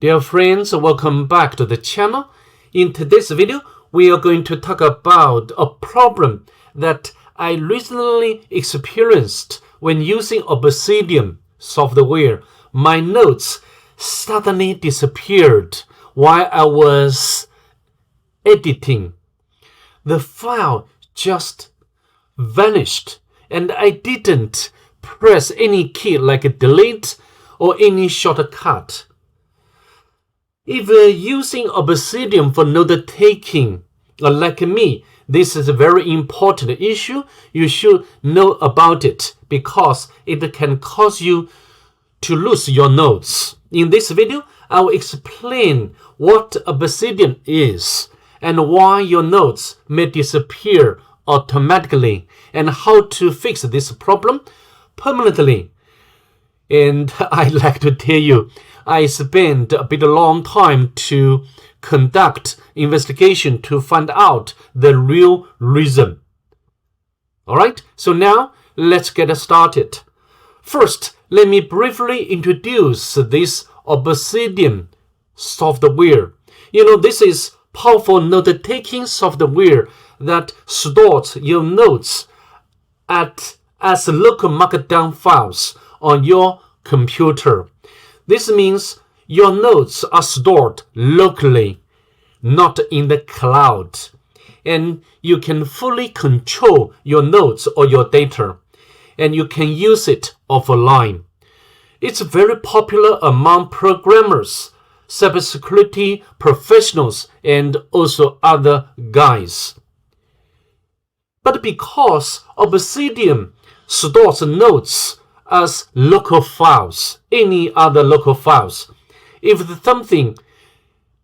Dear friends, welcome back to the channel. In today's video, we are going to talk about a problem that I recently experienced when using Obsidian software. My notes suddenly disappeared while I was editing. The file just vanished, and I didn't press any key like delete or any shortcut. If you're using Obsidian for note-taking, like me, this is a very important issue. You should know about it because it can cause you to lose your notes. In this video, I will explain what Obsidian is and why your notes may disappear automatically and how to fix this problem permanently. And I'd like to tell you, I spent a bit long time to conduct investigation to find out the real reason. Alright, so now let's get started. First, let me briefly introduce this Obsidian software. This is powerful note-taking software that stores your notes as local markdown files on your computer. This means your notes are stored locally, not in the cloud, and you can fully control your notes or your data, and you can use it offline. It's very popular among programmers, cybersecurity professionals, and also other guys. But because Obsidian stores notes as local files, any other local files, if something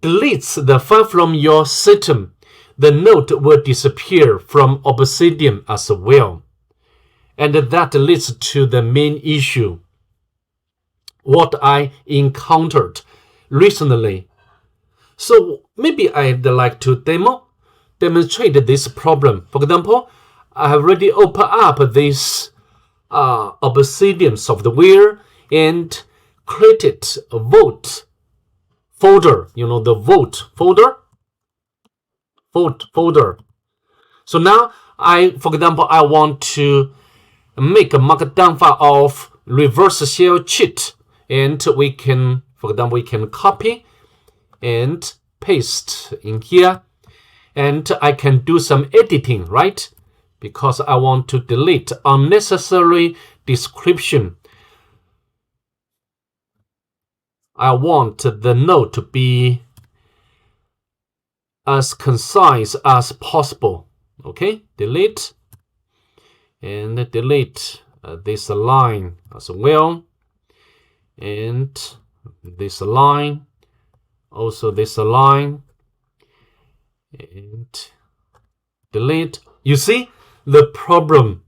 deletes the file from your system, the note will disappear from Obsidian as well. And that leads to the main issue, what I encountered recently. So maybe I'd like to demonstrate this problem. For example, I have already opened up this Obsidian software and created a vote folder, the vote folder. So now for example, I want to make a markdown file of reverse shell cheat, and we can copy and paste in here, and I can do some editing, right? Because I want to delete unnecessary description. I want the note to be as concise as possible. Okay, delete. And delete this line as well. And this line. Also this line. And delete. You see? The problem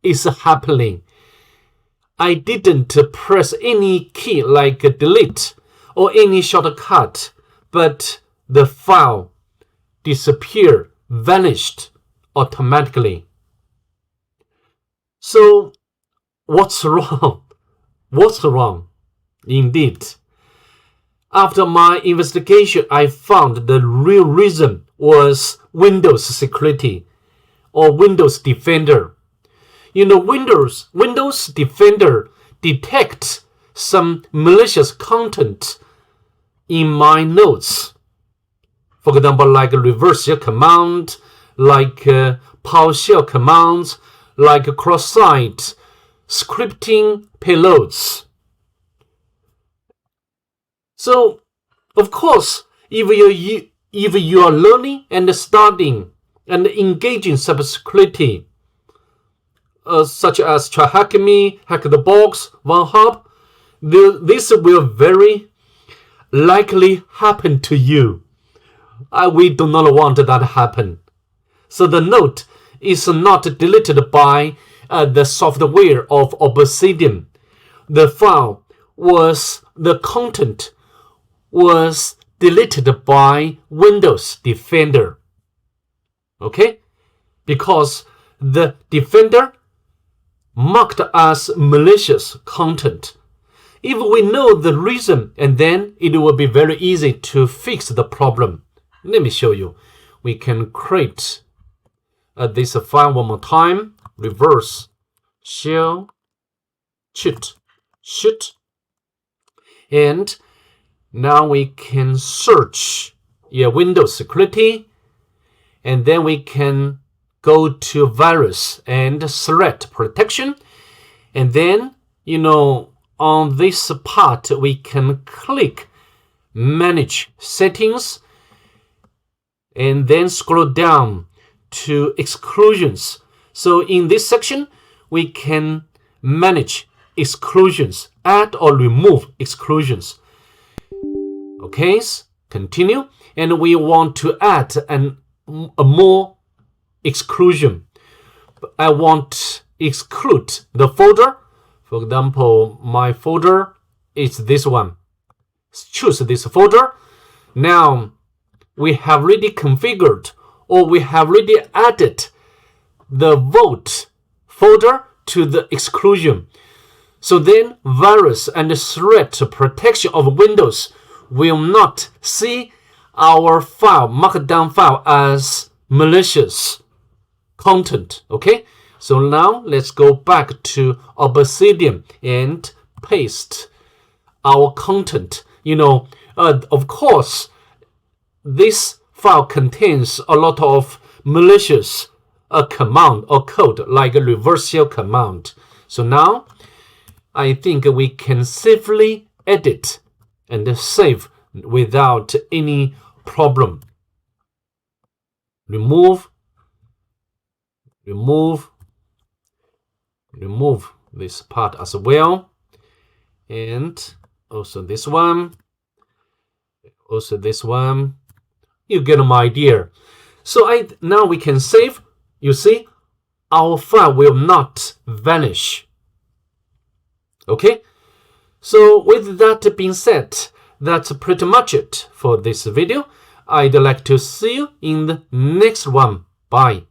is happening. I didn't press any key like delete or any shortcut, but the file disappeared, vanished automatically. So what's wrong? What's wrong? Indeed. After my investigation, I found the real reason was Windows security or Windows Defender. Windows Defender detects some malicious content in my notes. For example, like reverse shell command, like PowerShell commands, like cross-site scripting payloads. So, of course, if you are learning and studying and engaging cybersecurity, such as TryHackMe, Hack the Box, OneHub, this will very likely happen to you. We do not want that to happen. So the note is not deleted by the software of Obsidian. The content was deleted by Windows Defender. Okay? Because the Defender marked as malicious content. if we know the reason, and then it will be very easy to fix the problem. Let me show you. We can create this file one more time. Reverse shell cheat. And now we can search Windows security, and then we can go to virus and threat protection, and then on this part we can click manage settings, and then scroll down to exclusions. So in this section we can manage exclusions, add or remove exclusions. Okay, continue, and we want to add a more exclusion. I want to exclude the folder. For example, my folder is this one. Choose this folder. Now we have already configured, or we have already added the vault folder to the exclusion. So then virus and threat protection of Windows will not see our file, markdown file, as malicious content. Okay, so now let's go back to Obsidian and paste our content. Of course, this file contains a lot of malicious command or code, like a reverse shell command. So now I think we can safely edit and save without any problem. Remove this part as well, and also this one, You get my idea. So now we can save. You see, our file will not vanish. Okay, so with that being said, that's pretty much it for this video. I'd like to see you in the next one. Bye.